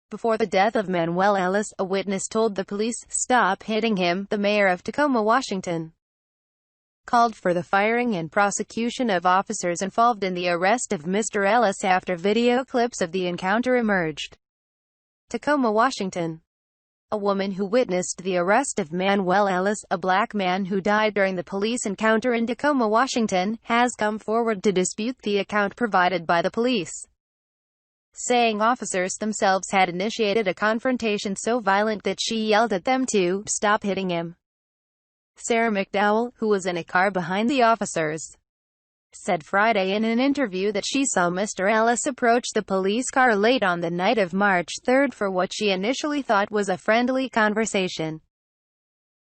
Before the death of Manuel Ellis, a witness told the police, "Stop hitting him." The mayor of Tacoma, Washington, called for the firing and prosecution of officers involved in the arrest of Mr. Ellis after video clips of the encounter emerged. Tacoma, Washington. A woman who witnessed the arrest of Manuel Ellis, a black man who died during the police encounter in Tacoma, Washington, has come forward to dispute the account provided by the police, saying officers themselves had initiated a confrontation so violent that she yelled at them to stop hitting him. Sara McDowell, who was in a car behind the officers, said Friday in an interview that she saw Mr. Ellis approach the police car late on the night of March 3 for what she initially thought was a friendly conversation.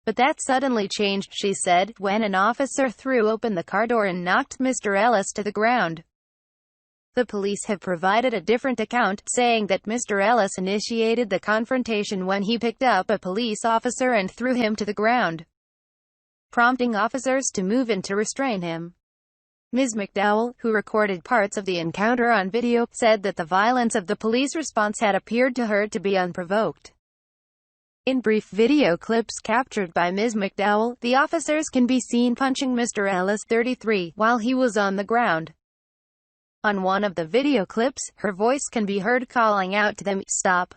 But that suddenly changed, she said, when an officer threw open the car door and knocked Mr. Ellis to the ground. The police have provided a different account, saying that Mr. Ellis initiated the confrontation when he picked up a police officer and threw him to the ground, prompting officers to move in to restrain him. Ms. McDowell, who recorded parts of the encounter on video, said that the violence of the police response had appeared to her to be unprovoked. In brief video clips captured by Ms. McDowell, the officers can be seen punching Mr. Ellis, 33, while he was on the ground. On one of the video clips, her voice can be heard calling out to them, "Stop.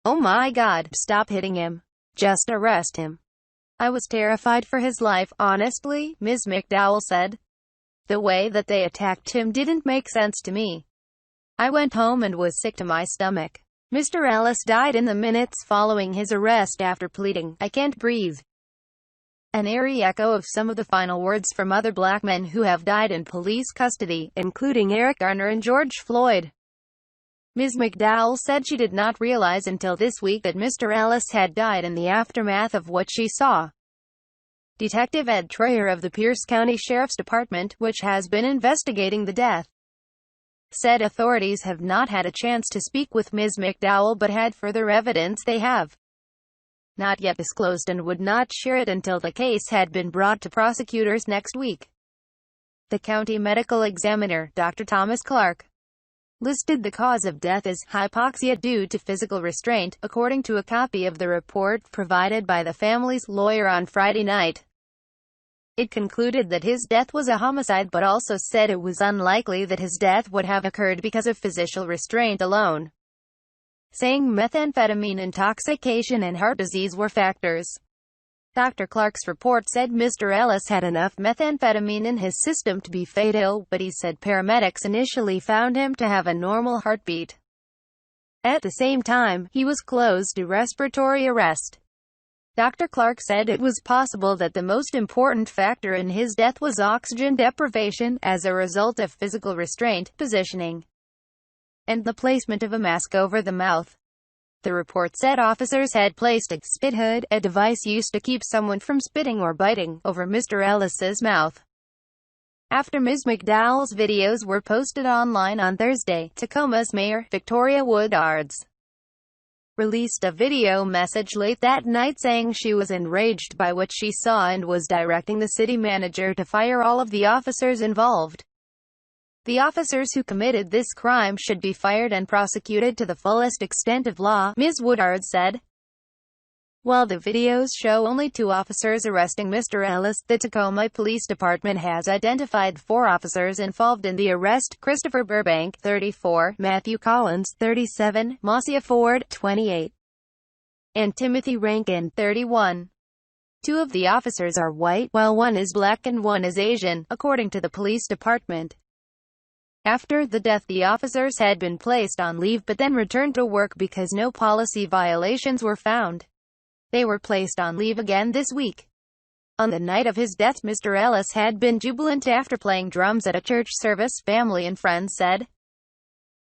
Oh my God, stop hitting him. Just arrest him. I was terrified for his life, honestly," Ms. McDowell said. "The way that they attacked him didn't make sense to me. I went home and was sick to my stomach." Mr. Ellis died in the minutes following his arrest after pleading, "I can't breathe." An eerie echo of some of the final words from other black men who have died in police custody, including Eric Garner and George Floyd. Ms. McDowell said she did not realize until this week that Mr. Ellis had died in the aftermath of what she saw. Detective Ed Troyer of the Pierce County Sheriff's Department, which has been investigating the death, said authorities have not had a chance to speak with Ms. McDowell but had further evidence they have not yet disclosed and would not share it until the case had been brought to prosecutors next week. The county medical examiner, Dr. Thomas Clark, listed the cause of death as hypoxia due to physical restraint, according to a copy of the report provided by the family's lawyer on Friday night. It concluded that his death was a homicide but also said it was unlikely that his death would have occurred because of physical restraint alone, saying methamphetamine intoxication and heart disease were factors. Dr. Clark's report said Mr. Ellis had enough methamphetamine in his system to be fatal, but he said paramedics initially found him to have a normal heartbeat. At the same time, he was close to respiratory arrest. Dr. Clark said it was possible that the most important factor in his death was oxygen deprivation, as a result of physical restraint, positioning, and the placement of a mask over the mouth. The report said officers had placed a spit hood, a device used to keep someone from spitting or biting, over Mr. Ellis's mouth. After Ms. McDowell's videos were posted online on Thursday, Tacoma's mayor, Victoria Woodards, released a video message late that night saying she was enraged by what she saw and was directing the city manager to fire all of the officers involved. "The officers who committed this crime should be fired and prosecuted to the fullest extent of law," Ms. Woodard said. While the videos show only 2 officers arresting Mr. Ellis, the Tacoma Police Department has identified 4 officers involved in the arrest: Christopher Burbank, 34, Matthew Collins, 37, Marcia Ford, 28, and Timothy Rankin, 31. 2 of the officers are white, while 1 is black and 1 is Asian, according to the police department. After the death, the officers had been placed on leave but then returned to work because no policy violations were found. They were placed on leave again this week. On the night of his death, Mr. Ellis had been jubilant after playing drums at a church service, family and friends said.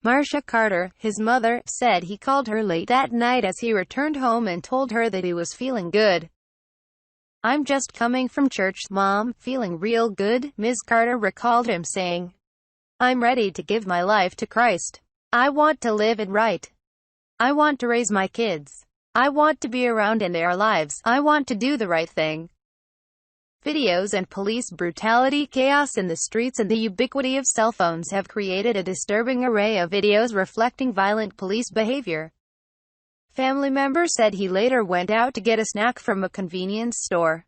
Marcia Carter, his mother, said he called her late that night as he returned home and told her that he was feeling good. "I'm just coming from church, Mom, feeling real good," Ms. Carter recalled him saying. "I'm ready to give my life to Christ. I want to live it right. I want to raise my kids. I want to be around in their lives. I want to do the right thing." Videos and police brutality, chaos in the streets, and the ubiquity of cell phones have created a disturbing array of videos reflecting violent police behavior. Family members said he later went out to get a snack from a convenience store.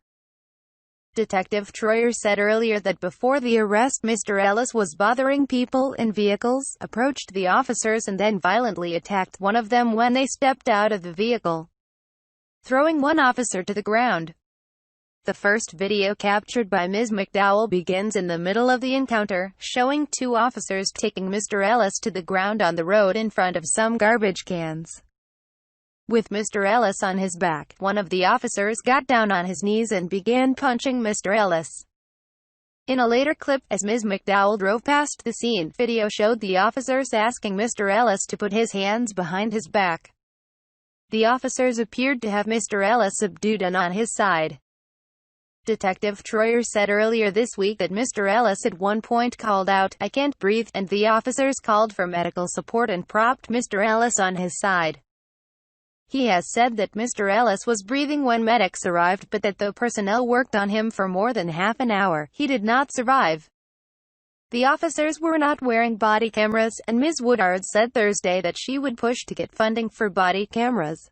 Detective Troyer said earlier that before the arrest, Mr. Ellis was bothering people in vehicles, approached the officers and then violently attacked one of them when they stepped out of the vehicle, throwing one officer to the ground. The first video captured by Ms. McDowell begins in the middle of the encounter, showing two officers taking Mr. Ellis to the ground on the road in front of some garbage cans. With Mr. Ellis on his back, one of the officers got down on his knees and began punching Mr. Ellis. In a later clip, as Ms. McDowell drove past the scene, video showed the officers asking Mr. Ellis to put his hands behind his back. The officers appeared to have Mr. Ellis subdued and on his side. Detective Troyer said earlier this week that Mr. Ellis at one point called out, "I can't breathe," and the officers called for medical support and propped Mr. Ellis on his side. He has said that Mr. Ellis was breathing when medics arrived, but that though personnel worked on him for more than half an hour, he did not survive. The officers were not wearing body cameras, and Ms. Woodard said Thursday that she would push to get funding for body cameras.